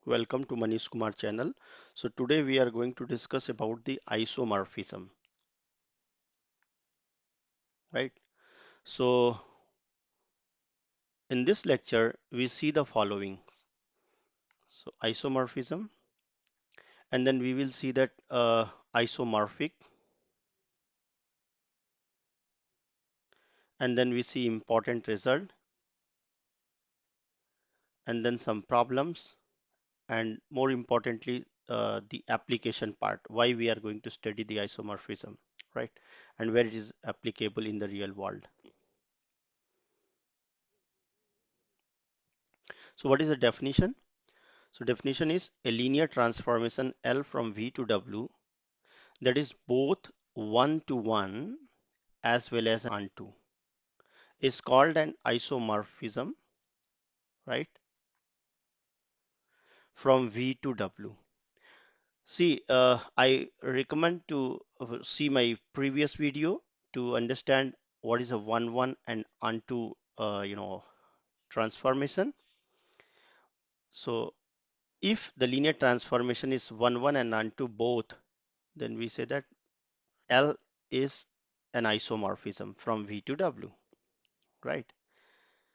Welcome to Manish Kumar channel. So today we are going to discuss about the isomorphism, right? So in this lecture we see the following. So isomorphism, and then we will see that isomorphic, and then we see important result, and then some problems, and more importantly the application part, why we are going to study the isomorphism, right? And where it is applicable in the real world. So what is the definition? So definition is a linear transformation L from V to W that is both one to one as well as onto is called an isomorphism, right? From V to W. See, I recommend to see my previous video to understand what is a one and onto transformation. So if the linear transformation is one and onto both, then we say that L is an isomorphism from V to W, right?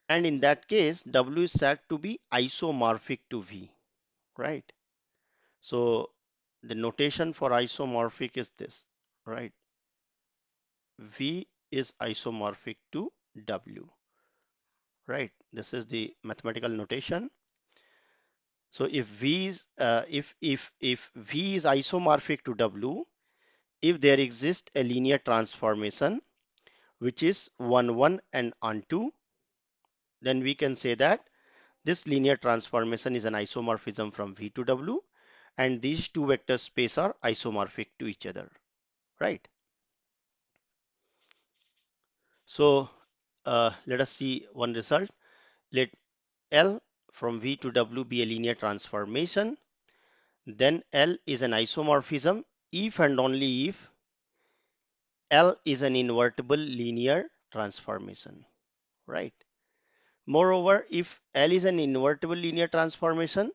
And in that case, W is said to be isomorphic to V, right? So the notation for isomorphic is this, right? V is isomorphic to W, right? This is the mathematical notation. So if V is if V is isomorphic to W, if there exists a linear transformation which is one and onto, then we can say that this linear transformation is an isomorphism from V to W, and these two vector space are isomorphic to each other, right? So let us see one result. Let L from V to W be a linear transformation. Then L is an isomorphism if and only if L is an invertible linear transformation, right? Moreover, if L is an invertible linear transformation,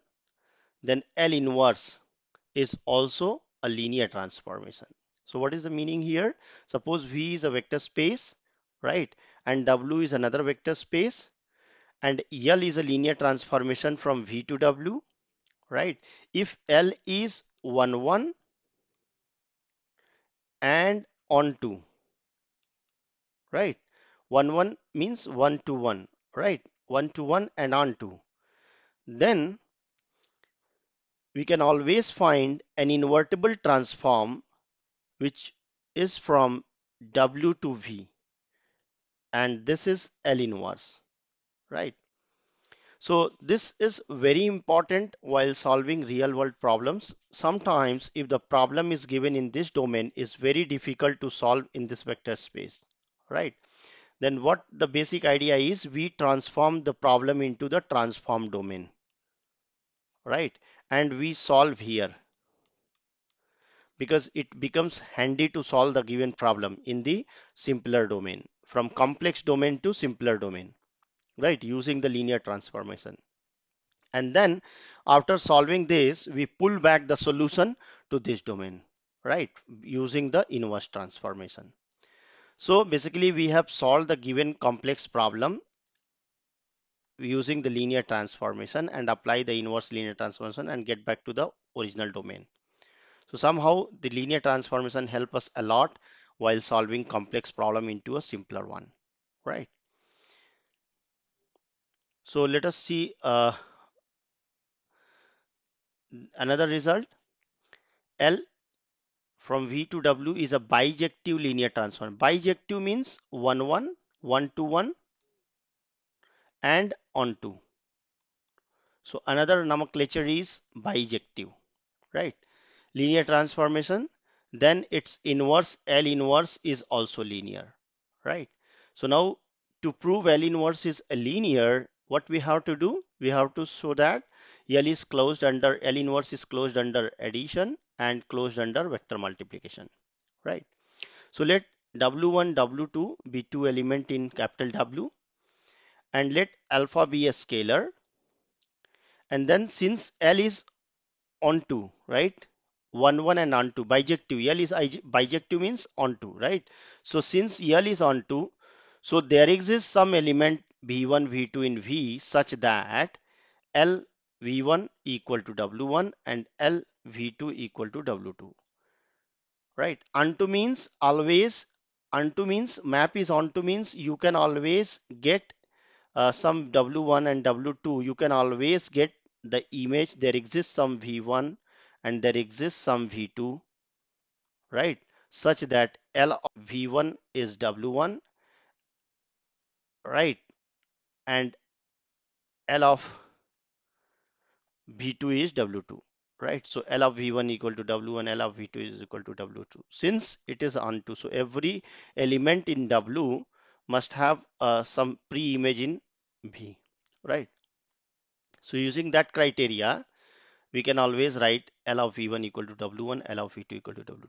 then L inverse is also a linear transformation. So what is the meaning here? Suppose V is a vector space, right? And W is another vector space, and L is a linear transformation from V to W, right? If L is 1 and onto, right? 1 means 1 to 1, right? 1 to 1 and onto. Then we can always find an invertible transform which is from W to V, and this is L inverse, right? So this is very important while solving real world problems. Sometimes if the problem is given in this domain is very difficult to solve in this vector space, right? Then what the basic idea is, we transform the problem into the transform domain, right? And we solve here because it becomes handy to solve the given problem in the simpler domain, from complex domain to simpler domain, right? Using the linear transformation. And then after solving this, we pull back the solution to this domain, right? Using the inverse transformation. So basically we have solved the given complex problem using the linear transformation and apply the inverse linear transformation and get back to the original domain. So somehow the linear transformation help us a lot while solving complex problem into a simpler one, right? So let us see another result. L from V to W is a bijective linear transform. Bijective means 1 to 1 and onto. So another nomenclature is bijective, right? Linear transformation, then its inverse L inverse is also linear, right? So now to prove L inverse is a linear, what we have to do? We have to show that L inverse is closed under addition and closed under vector multiplication, right? So let W1, W2 be two element in capital W, and let alpha be a scalar, And then since L is onto, right? 1, 1 and onto, bijective. L is bijective means onto, right? So since L is onto, so there exists some element V1, V2 in V such that L V1 equal to W1 and L V2 equal to W2, right? Onto means always, onto means map is onto means you can always get some W1 and W2, you can always get the image. There exists some V1 and there exists some V2, right? Such that L of V1 is W1, right? And L of V2 is W2, right? So L of V1 equal to W1, L of V2 is equal to W2. Since it is onto, so every element in W must have some pre-image in V, right? So using that criteria, we can always write L of V1 equal to W1, L of V2 equal to W2,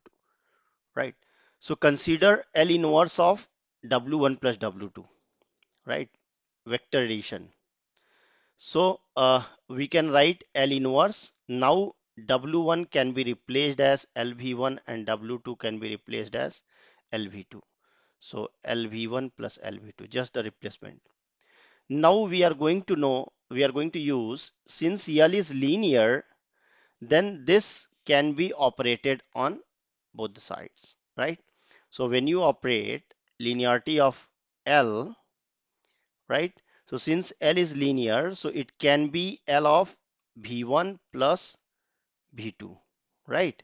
right? So consider L inverse of W1 plus W2, right? Vector addition. So we can write L inverse. Now W1 can be replaced as LV1 and W2 can be replaced as LV2. So LV1 plus LV2, just the replacement. Now we are going to know, we are going to use, since L is linear, then this can be operated on both the sides, right? So when you operate linearity of L, right? So since L is linear, so it can be L of V1 plus V2, right?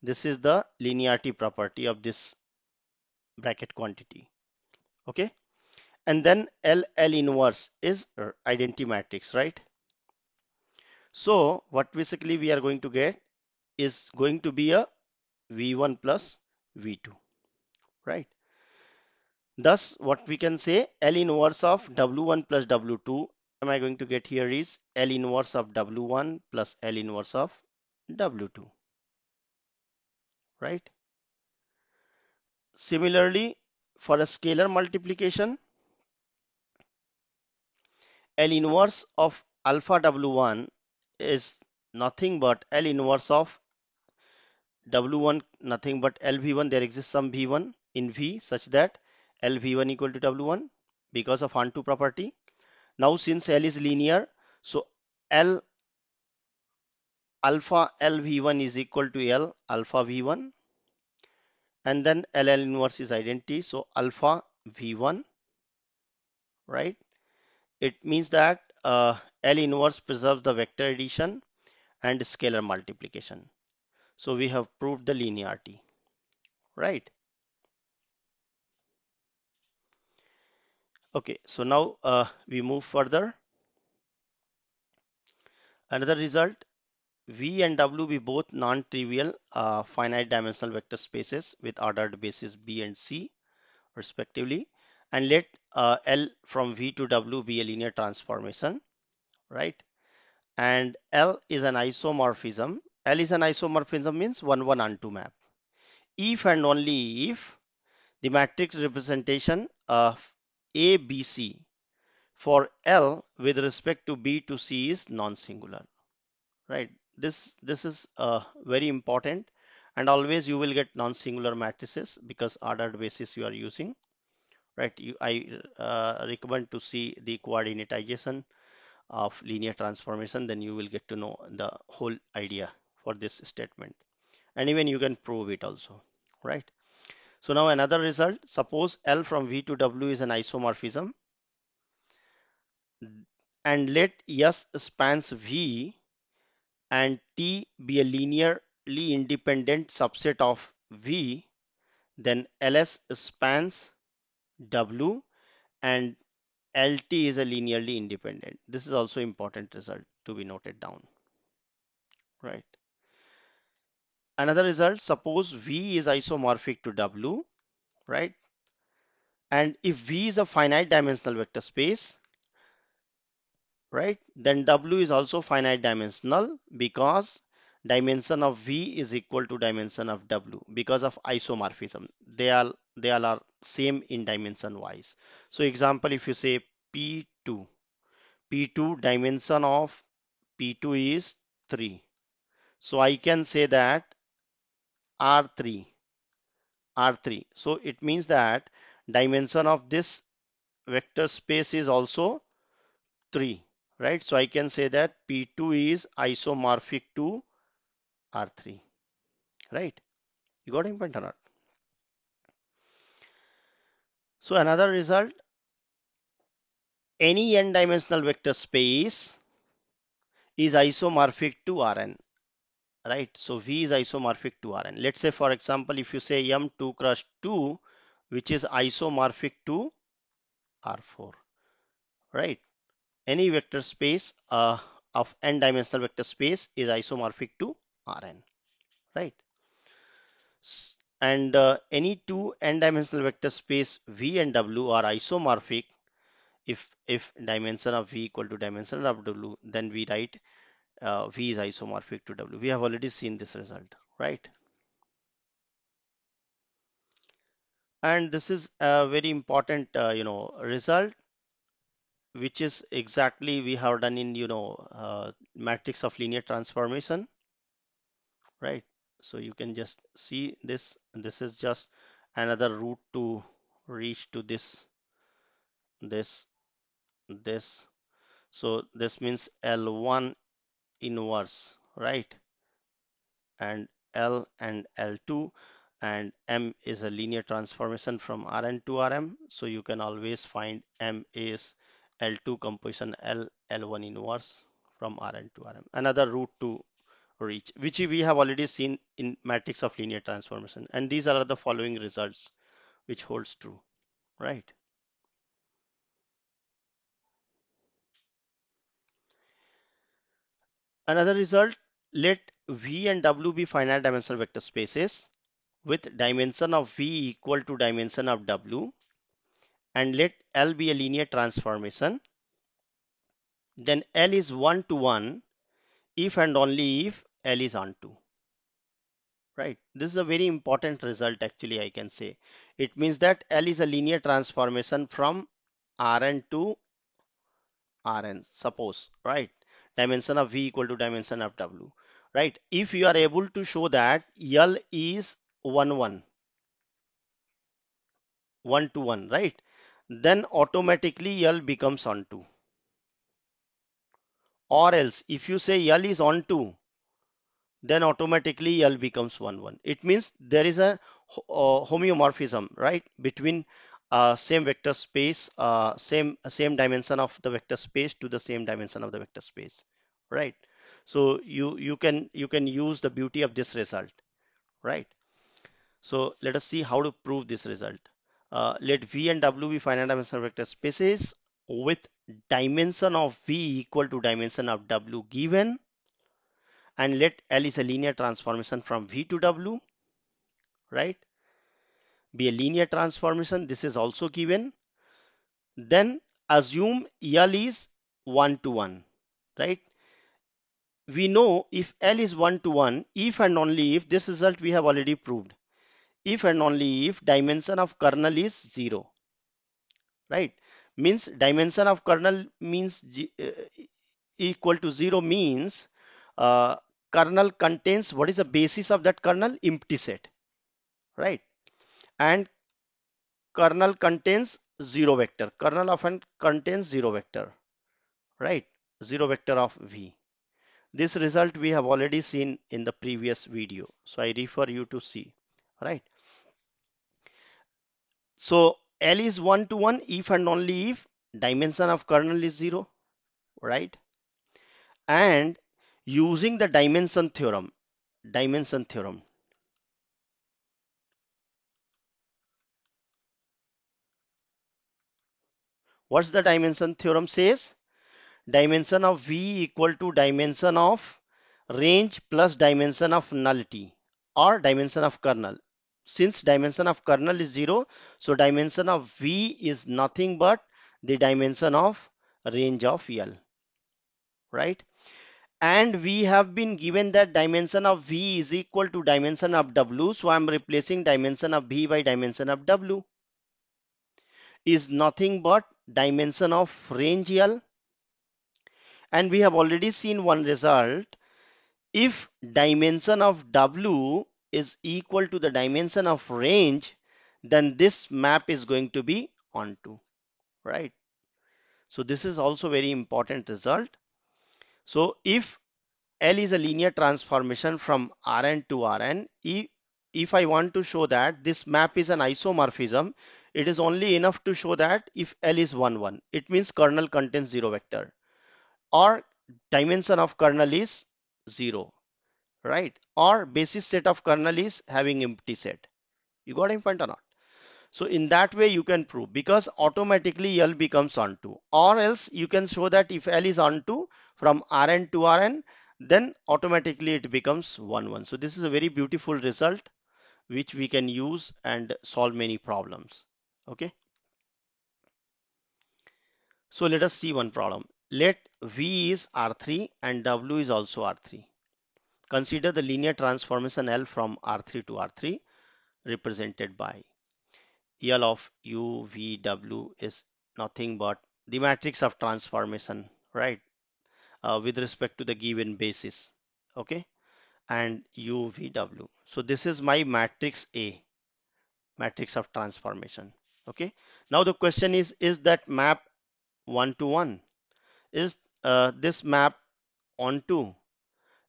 This is the linearity property of this bracket quantity, okay? And then L inverse is identity matrix, right? So what basically we are going to get is going to be a V1 plus V2, right? Thus, what we can say, L inverse of W1 plus W2, am I going to get here is L inverse of W1 plus L inverse of W2, right? Similarly, for a scalar multiplication, L inverse of alpha W1 is nothing but L inverse of W1, nothing but LV1. There exists some V1 in V such that LV1 equal to W1 because of onto property. Now, since L is linear, so L alpha LV1 is equal to L alpha V1, and then LL inverse is identity. So alpha V1, right? It means that L inverse preserves the vector addition and scalar multiplication. So we have proved the linearity, right? Okay, so now we move further. Another result, V and W be both non-trivial finite dimensional vector spaces with ordered basis B and C respectively, and let L from V to W be a linear transformation, right? And L is an isomorphism. L is an isomorphism means 1 1 onto map. If and only if the matrix representation of A B C for L with respect to B to C is non-singular, right? This is very important, and always you will get non-singular matrices because ordered basis you are using, right? I recommend to see the coordinatization of linear transformation, then you will get to know the whole idea for this statement, and even you can prove it also, right? So now another result, suppose L from V to W is an isomorphism, and let S spans V and T be a linearly independent subset of V, then LS spans W and LT is a linearly independent. This is also important result to be noted down, right? Another result, suppose V is isomorphic to W, right? And if V is a finite dimensional vector space, right, then W is also finite dimensional because dimension of V is equal to dimension of W because of isomorphism. They all are same in dimension wise. So example, if you say P2 dimension of P2 is 3. So I can say that R3, R3. So it means that dimension of this vector space is also 3, right? So I can say that P2 is isomorphic to R3, right? You got my point or not? So another result, any n-dimensional vector space is isomorphic to Rn, right? So V is isomorphic to Rn. Let's say, for example, if you say M2 cross 2, which is isomorphic to R4, right? Any vector space of n-dimensional vector space is isomorphic to Rn, right? And any two n-dimensional vector space V and W are isomorphic if dimension of V equal to dimension of W, then we write V is isomorphic to W. We have already seen this result, right? And this is a very important, result, which is exactly we have done in, matrix of linear transformation, right? So you can just see this. This is just another route to reach to this, this. So this means L1 inverse, right? And L and L2, and M is a linear transformation from Rn to Rm. So you can always find M is L2 composition L1 inverse from Rn to Rm. Another route to reach, which we have already seen in matrix of linear transformation. And these are the following results which holds true, right? Another result, let V and W be finite dimensional vector spaces with dimension of V equal to dimension of W, and let L be a linear transformation. Then L is 1 to 1 if and only if L is onto, right? This is a very important result, actually, I can say. It means that L is a linear transformation from Rn to Rn, suppose, right? Dimension of V equal to dimension of W, right? If you are able to show that L is 1 1, 1 to 1, right? Then automatically L becomes onto. Or else, if you say L is onto, then automatically L becomes 1 1. It means there is a homeomorphism, right, between same vector space, same dimension of the vector space to the same dimension of the vector space, right? So you can use the beauty of this result, right? So let us see how to prove this result. Let V and W be finite dimensional vector spaces with dimension of V equal to dimension of W given, and let L is a linear transformation from V to W, right? Be a linear transformation. This is also given. Then assume L is 1 to 1, right? We know if L is 1 to 1, if and only if, this result we have already proved, if and only if dimension of kernel is 0, right? Means dimension of kernel means equal to 0 means kernel contains, what is the basis of that kernel? Empty set, right? And kernel contains 0 vector. Kernel often contains 0 vector, right? 0 vector of V. This result we have already seen in the previous video. So I refer you to see, right? So L is 1 to 1 if and only if dimension of kernel is 0, right? And using the dimension theorem. What's the dimension theorem says? Dimension of V equal to dimension of range plus dimension of nullity or dimension of kernel. Since dimension of kernel is 0, so dimension of V is nothing but the dimension of range of L, right? And we have been given that dimension of V is equal to dimension of W. So I'm replacing dimension of V by dimension of W is nothing but dimension of range L. And we have already seen one result. If dimension of W is equal to the dimension of range, then this map is going to be onto, right? So this is also very important result. So if L is a linear transformation from Rn to Rn, if I want to show that this map is an isomorphism, it is only enough to show that if L is 1, 1, it means kernel contains 0 vector, or dimension of kernel is 0, right? Or basis set of kernel is having empty set. You got my point or not? So in that way you can prove, because automatically L becomes onto, or else you can show that if L is onto from Rn to Rn, then automatically it becomes 1, 1. So this is a very beautiful result which we can use and solve many problems. Okay. So let us see one problem. Let V is R3 and W is also R3. Consider the linear transformation L from R3 to R3 represented by L of U, V, W is nothing but the matrix of transformation, right? With respect to the given basis, okay? And U, V, W. So this is my matrix A, matrix of transformation, okay? Now the question is that map 1 to 1? Is this map onto?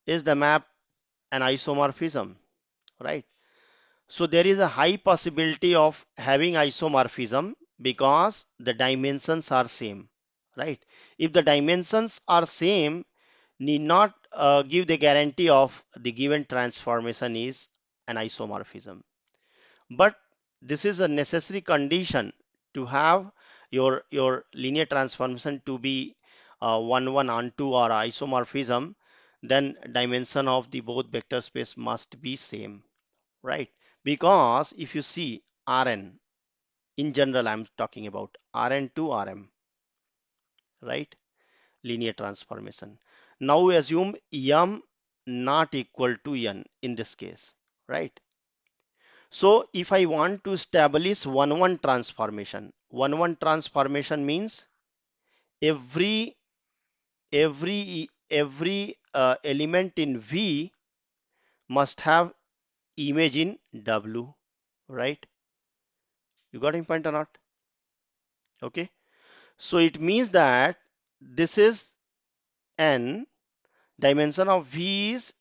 Is the map an isomorphism, right? So there is a high possibility of having isomorphism because the dimensions are same, right? If the dimensions are same, need not give the guarantee of the given transformation is an isomorphism. But this is a necessary condition to have your linear transformation to be 1 1 onto or isomorphism. Then dimension of the both vector space must be same, right? Because if you see Rn, in general I'm talking about Rn to Rm, right? Linear transformation. Now we assume m not equal to n in this case, right? So if I want to establish 1 1 transformation, 1 1 transformation means every every element in V must have image in W, right? You got my point or not? Okay. So it means that this is n, dimension of V is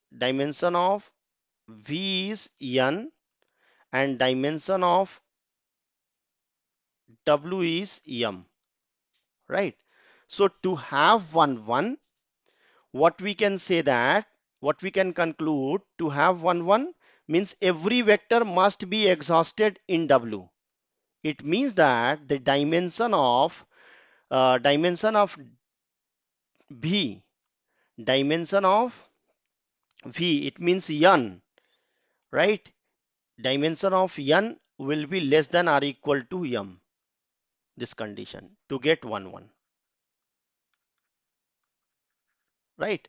n, and dimension of W is m, right? So to have 1 1, what we can say that, what we can conclude, to have 1 1 means every vector must be exhausted in W. It means that the dimension of V, dimension of V, it means n, right? Dimension of n will be less than or equal to m, this condition to get 1 1, right?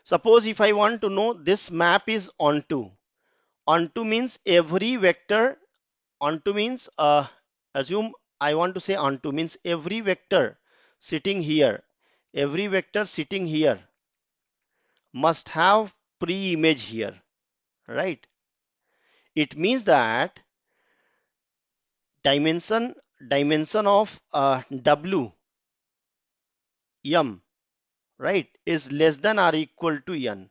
Suppose if I want to know this map is onto. Onto means every vector, onto means assume I want to say onto means every vector sitting here, every vector sitting here must have pre-image here, right? It means that dimension of W, m, right, is less than or equal to n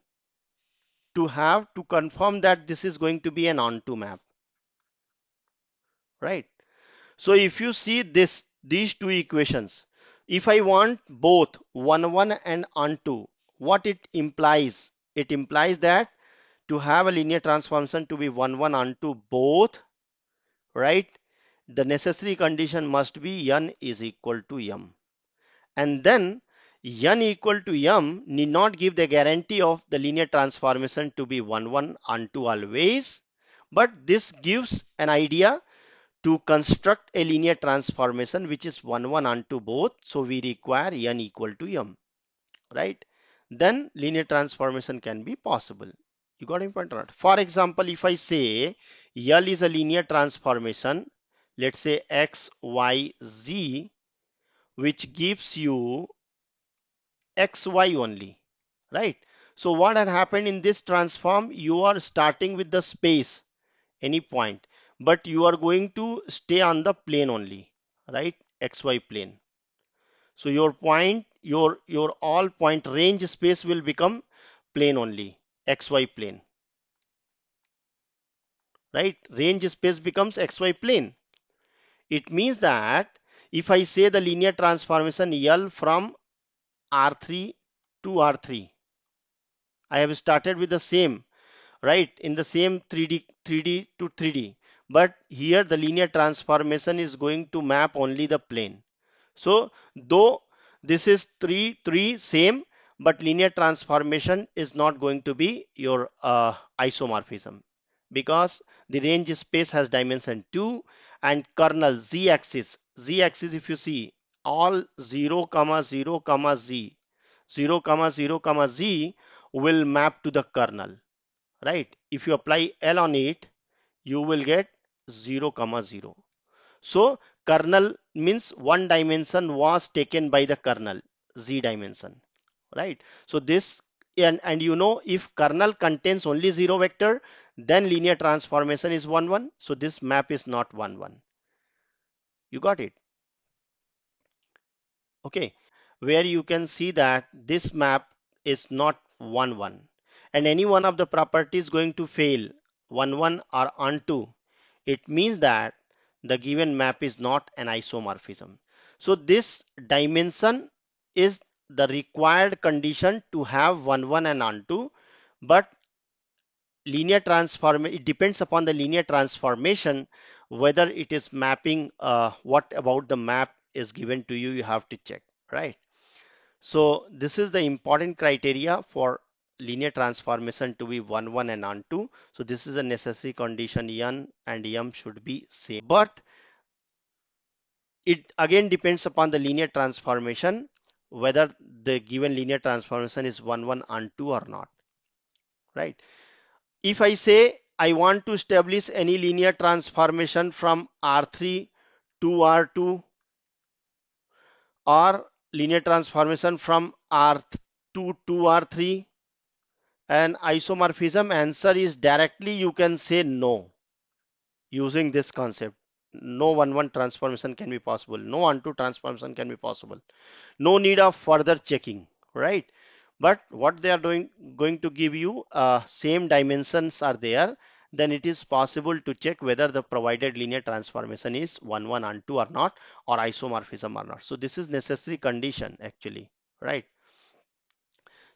to have to confirm that this is going to be an onto map, right? So if you see these two equations, if I want both 1 1 and onto, what it implies? It implies that to have a linear transformation to be 1 1 onto both, right? The necessary condition must be n is equal to m. And then n equal to m need not give the guarantee of the linear transformation to be 1 1 onto always, but this gives an idea to construct a linear transformation which is 1 1 onto both. So we require n equal to m, right? Then linear transformation can be possible. You got my point or not? For example, if I say L is a linear transformation, let's say x, y, z, which gives you xy only, right? So what had happened in this transform, you are starting with the space, any point, but you are going to stay on the plane only, right? XY plane. So your point, your all point range space will become plane only, XY plane, right? Range space becomes XY plane. It means that if I say the linear transformation L from R3 to R3, I have started with the same, right, in the same 3D to 3D, but here the linear transformation is going to map only the plane. So though this is 3 same, but linear transformation is not going to be your isomorphism, because the range space has dimension 2, and kernel z axis if you see, all 0 comma 0 comma z, 0 comma 0 comma z will map to the kernel, right? If you apply L on it, you will get 0 comma 0. So kernel means one dimension was taken by the kernel, z dimension, right? So this, and you know, if kernel contains only 0 vector, then linear transformation is 1 1. So this map is not 1 1. You got it? Okay, where you can see that this map is not 1 1, and any one of the properties going to fail 1 1 or onto, it means that the given map is not an isomorphism. So this dimension is the required condition to have 1 1 and onto, but linear transform, it depends upon the linear transformation whether it is mapping, what about the map is given to you, you have to check, right? So this is the important criteria for linear transformation to be 1 1 and onto. So this is a necessary condition, n and m should be same, but it again depends upon the linear transformation whether the given linear transformation is 1 1 onto or not, right? If I say I want to establish any linear transformation from R3 to R2, or linear transformation from R2 to R3, and isomorphism, answer is directly you can say no. Using this concept, no 1 1 transformation can be possible, no onto transformation can be possible, no need of further checking, right? But what they are doing, going to give you same dimensions are there, then it is possible to check whether the provided linear transformation is 1 1 onto or not, or isomorphism or not. So this is necessary condition actually, right?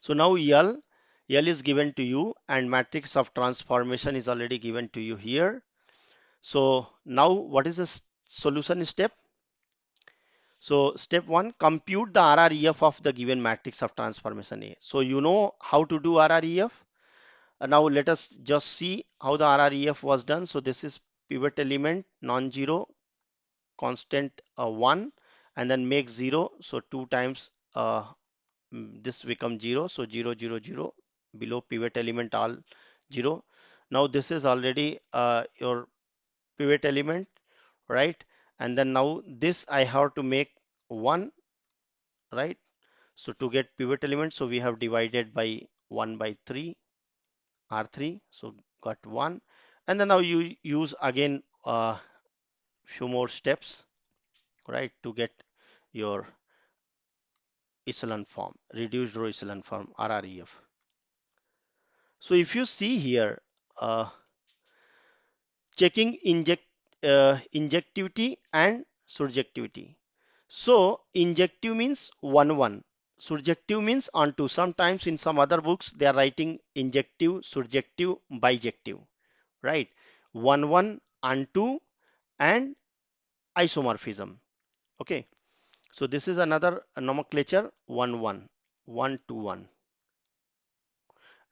So now L is given to you, and matrix of transformation is already given to you here. So now what is the solution step? So step 1, compute the RREF of the given matrix of transformation A. So you know how to do RREF. Now let us just see how the RREF was done. So this is pivot element non-zero, constant 1, and then make 0. So 2 times this becomes 0. So 0 0 0, below pivot element all 0. Now this is already your pivot element, right? And then now this I have to make 1, right? So to get pivot element, so we have divided by 1 by 3 R3, so got 1. And then now you use again few more steps, right, to get your echelon form, reduced row echelon form, RREF. So if you see here, uh, checking injectivity and surjectivity. So injective means 1 1. Surjective means onto. Sometimes in some other books they are writing injective, surjective, bijective, right? 1 1 onto and isomorphism. Okay. So this is another nomenclature, 1 1, 1 to 1.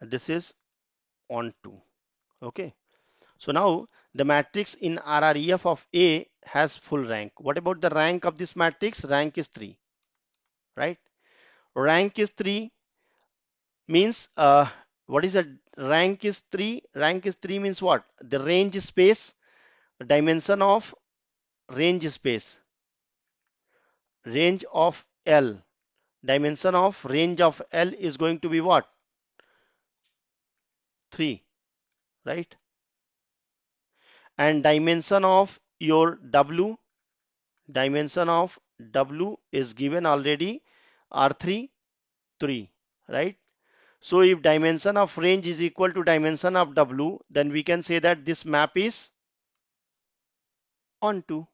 This is onto. Okay. So now the matrix in RREF of A has full rank. What about the rank of this matrix? Rank is 3, right? Rank is 3 means what is a rank is 3? Rank is 3 means what? The range space, dimension of range space, range of L, Dimension of range of L is going to be what? 3, right? And dimension of your W, dimension of W is given already, R3, 3, right? So if dimension of range is equal to dimension of W, then we can say that this map is onto,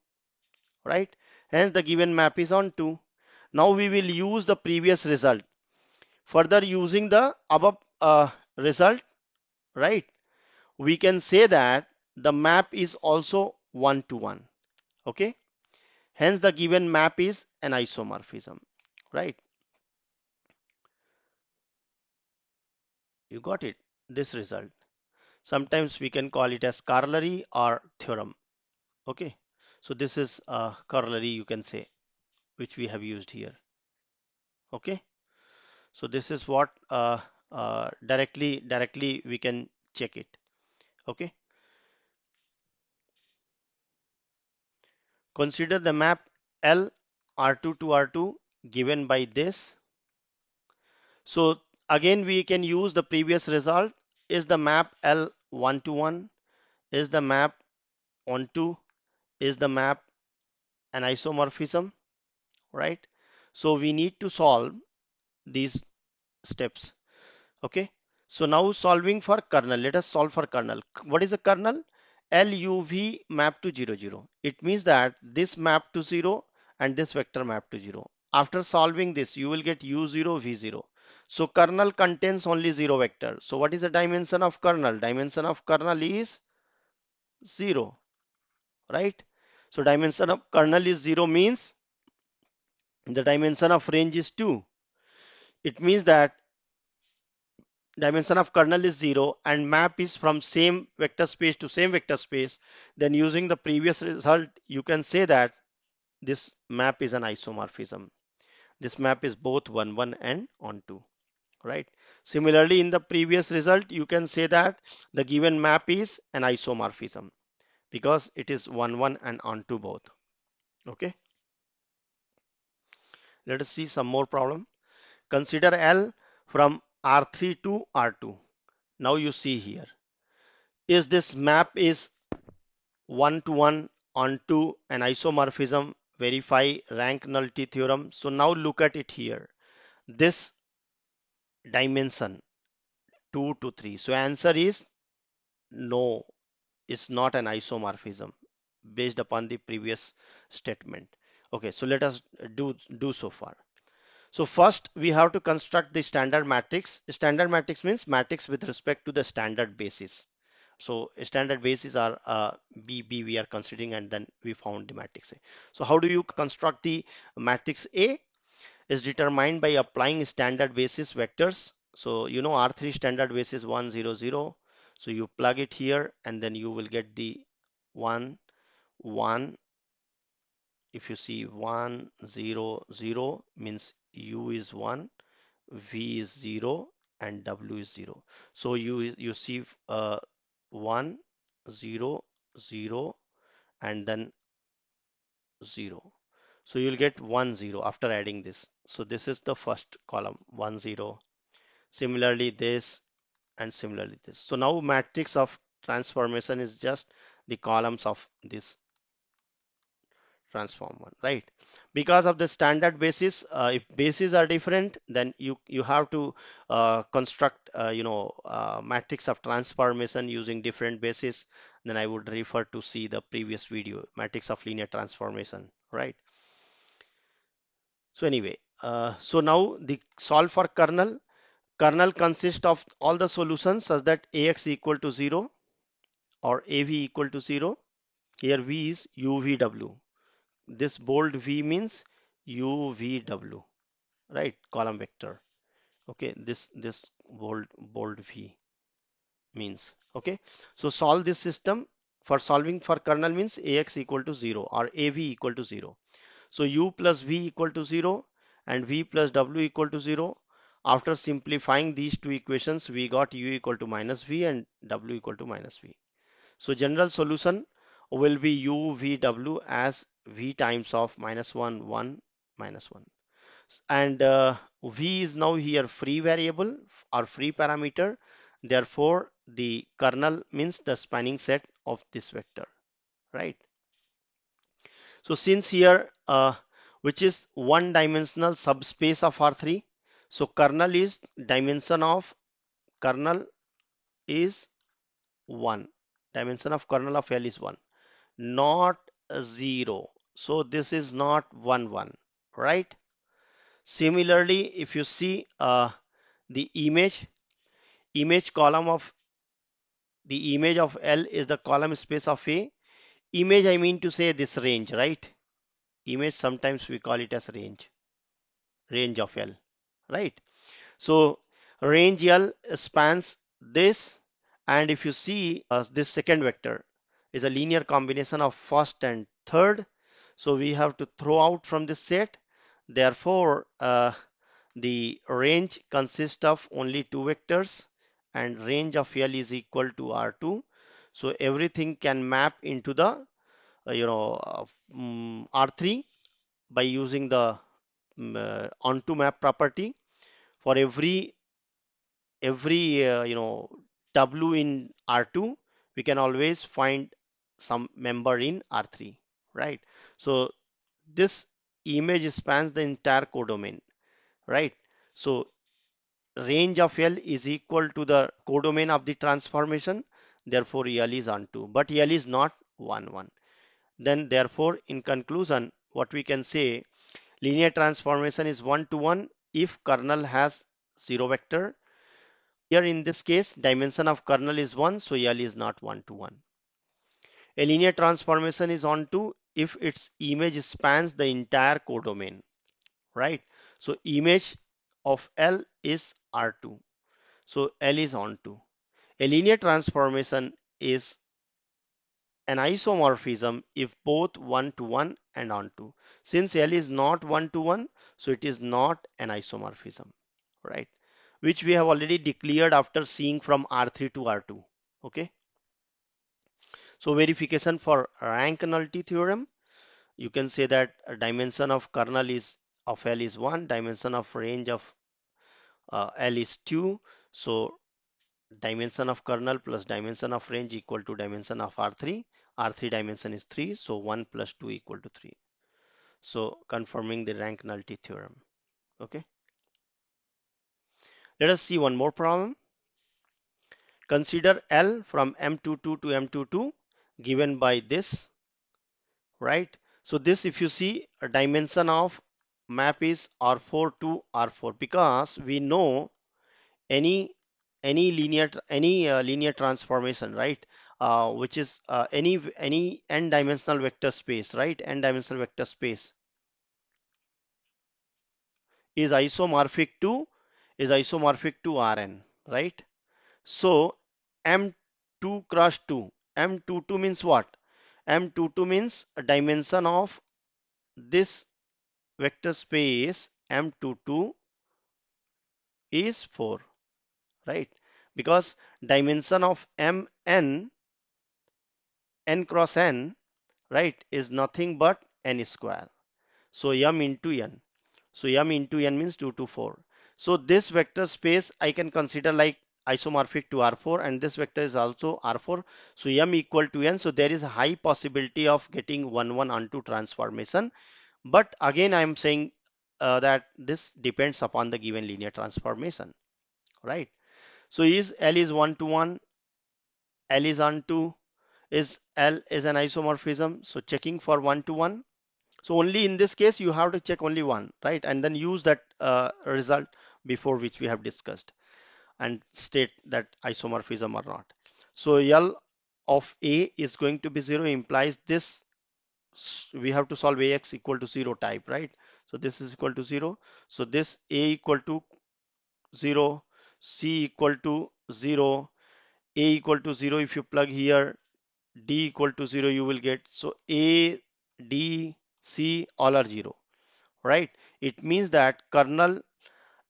right? Hence the given map is onto. Now we will use the previous result. Further using the above result, right? We can say that the map is also 1 to 1. Okay? Hence the given map is an isomorphism, right? You got it? This result. Sometimes we can call it as corollary or theorem. Okay? So this is a corollary, you can say, which we have used here. Okay? So this is what directly we can check it. Okay? Consider the map L R2 to R2 given by this. So again we can use the previous result. Is the map L 1 to 1? Is the map onto? Is the map an isomorphism? Right? So we need to solve these steps. Okay. So now solving for kernel. Let us solve for kernel. What is a kernel? LUV map to 0, 0. It means that this map to 0 and this vector map to 0. After solving this, you will get U0, V0. So kernel contains only 0 vector. So what is the dimension of kernel? Dimension of kernel is 0, right? So dimension of kernel is 0 means the dimension of range is 2. It means that dimension of kernel is 0 and map is from same vector space to same vector space, then using the previous result, you can say that this map is an isomorphism. This map is both 1, 1 and onto, right? Similarly, in the previous result, you can say that the given map is an isomorphism because it is 1, 1 and onto both. Okay. Let us see some more problem. Consider L from R3 to R2. Now you see here, is this map is 1 to 1 onto an isomorphism, verify rank nullity theorem. So now look at it here. This dimension 2 to 3. So answer is no, it's not an isomorphism based upon the previous statement. Okay, so let us do so far. So first we have to construct the standard matrix. Standard matrix means matrix with respect to the standard basis. So standard basis are B we are considering, and then we found the matrix A. So how do you construct the matrix A? Is determined by applying standard basis vectors. So you know R3 standard basis 1 0 0. So you plug it here and then you will get the 1 1. If you see 1 0 0 means U is 1, V is 0 and W is 0. So you see 1 0 0 and then 0. So you'll get 1 0 after adding this. So this is the first column 1 0. Similarly this and similarly this. So now matrix of transformation is just the columns of this transform one, right? Because of the standard basis, if bases are different, then you have to construct matrix of transformation using different bases. Then I would refer to see the previous video, matrix of linear transformation, right? So anyway, so now the solve for kernel. Kernel consists of all the solutions such that ax equal to 0 or av equal to 0. Here v is uvw. This bold V means UVW, right? Column vector. Okay, this bold V means. Okay, so solve this system. For solving for kernel means AX equal to 0 or AV equal to 0. So U plus V equal to 0 and V plus W equal to 0. After simplifying these two equations, we got U equal to minus V and W equal to minus V. So general solution will be UVW as V times of minus 1, 1, minus 1. And v is now here free variable or free parameter. Therefore, the kernel means the spanning set of this vector, right? So since here, which is one dimensional subspace of R3, so kernel is 1. Dimension of kernel of L is 1, not 0. So this is not 1, 1, right? Similarly, if you see the image column of the image of L is the column space of A. Image, I mean to say this range, right? Image, sometimes we call it as range of L, right? So range L spans this, and if you see this second vector is a linear combination of first and third, so we have to throw out from this set. Therefore, the range consists of only two vectors, and range of L is equal to R2. So everything can map into the R3 by using the onto map property. For every W in R2, we can always find some member in R3, right? So this image spans the entire codomain, right? So range of L is equal to the codomain of the transformation. Therefore, L is onto, but L is not 1, 1. Then therefore, in conclusion, what we can say, linear transformation is 1 to 1 if kernel has zero vector. Here in this case, dimension of kernel is 1, so L is not 1 to 1. A linear transformation is onto if its image spans the entire codomain, right? So image of L is R2. So L is onto. A linear transformation is an isomorphism if both 1 to 1 and onto. Since L is not 1 to 1, so it is not an isomorphism, right? Which we have already declared after seeing from R3 to R2. Okay. So verification for rank nullity theorem, you can say that a dimension of kernel is of L is 1, dimension of range of L is 2. So dimension of kernel plus dimension of range equal to dimension of R3. R3 dimension is 3, so 1 plus 2 equal to 3. So confirming the rank nullity theorem. Okay. Let us see one more problem. Consider L from M22 to M22 given by this, right? So this, if you see, a dimension of map is R4 to R4, because we know any linear transformation, right? Which is any n dimensional vector space, right? N dimensional vector space is isomorphic to Rn, right? So M2 cross 2, M22 means what? M22 means a dimension of this vector space M22 is 4, right? Because dimension of Mn, n cross n, right, is nothing but n square. So m into n. So m into n means 2 to 4. So this vector space I can consider like isomorphic to R4, and this vector is also R4. So m equal to n. So there is a high possibility of getting 1 1 onto transformation. But again, I am saying that this depends upon the given linear transformation, right? So is L is 1 to 1, L is onto, is L is an isomorphism. So checking for 1 to 1. So only in this case you have to check only one, right? And then use that result before which we have discussed and state that isomorphism or not. So L of A is going to be 0 implies this we have to solve Ax equal to 0 type, right? So this is equal to 0. So this A equal to 0, C equal to 0, A equal to 0. If you plug here D equal to 0, you will get, so A, D, C all are 0, right? It means that kernel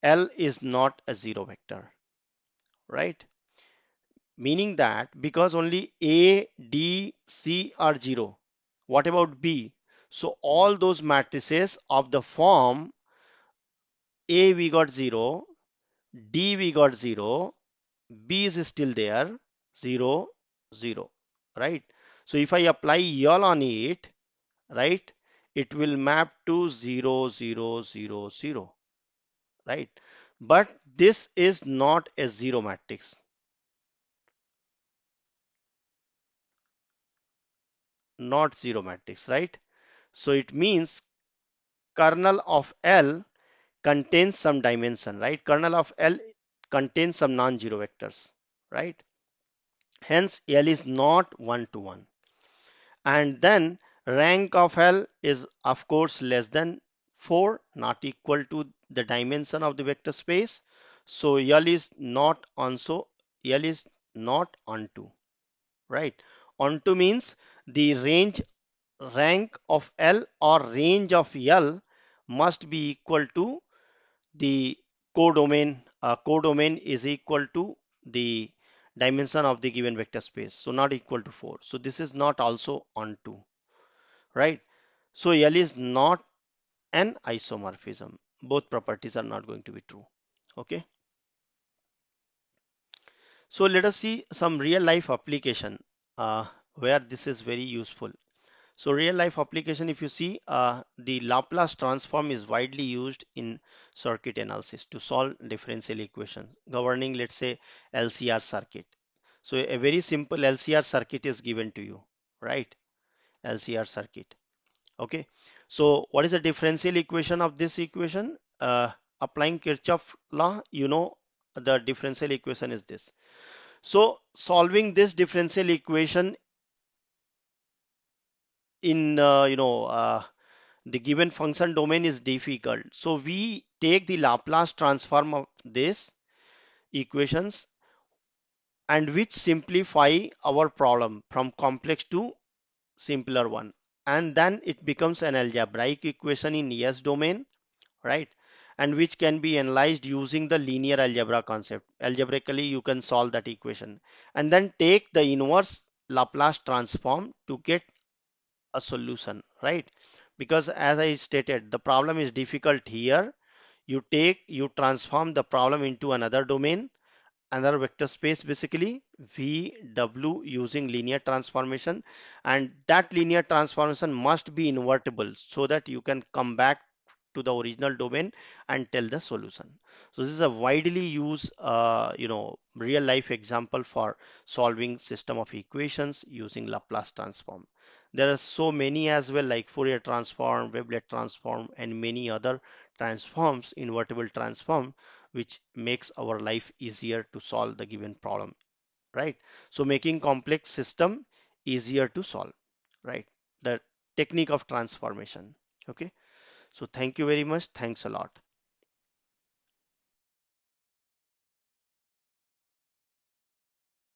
L is not a zero vector, right? Meaning that because only A, D, C are 0, what about B? So all those matrices of the form A we got 0, D we got 0, B is still there, 0, 0, right? So if I apply YAL on it, right, it will map to 0, 0, 0, 0, right? But this is not a zero matrix, not zero matrix, right? So it means kernel of L contains some dimension, right? Kernel of L contains some non-zero vectors, right? Hence, L is not one to one. And then rank of L is of course less than 4, not equal to the dimension of the vector space. So L is not also, L is not onto, right? Onto means the rank of L or range of L must be equal to the codomain. Codomain is equal to the dimension of the given vector space, so not equal to 4. So this is not also onto, right? So L is not an isomorphism. Both properties are not going to be true. Okay. So let us see some real life application where this is very useful. So real life application, if you see, the Laplace transform is widely used in circuit analysis to solve differential equations governing, let's say, LCR circuit. So a very simple LCR circuit is given to you, right? LCR circuit. Okay. So what is the differential equation of this equation? Applying Kirchhoff law, you know, the differential equation is this. So solving this differential equation in, the given function domain is difficult. So we take the Laplace transform of this equations and which simplify our problem from complex to simpler one. And then it becomes an algebraic equation in S domain, right? And which can be analyzed using the linear algebra concept. Algebraically, you can solve that equation and then take the inverse Laplace transform to get a solution, right? Because as I stated, the problem is difficult here. You transform the problem into another domain, another vector space, basically VW, using linear transformation, and that linear transformation must be invertible so that you can come back to the original domain and tell the solution. So this is a widely used real life example for solving system of equations using Laplace transform. There are so many as well, like Fourier transform, Webley transform, and many other transforms, invertible transform, which makes our life easier to solve the given problem, right? So making complex system easier to solve, right? The technique of transformation. Okay. So thank you very much. Thanks a lot.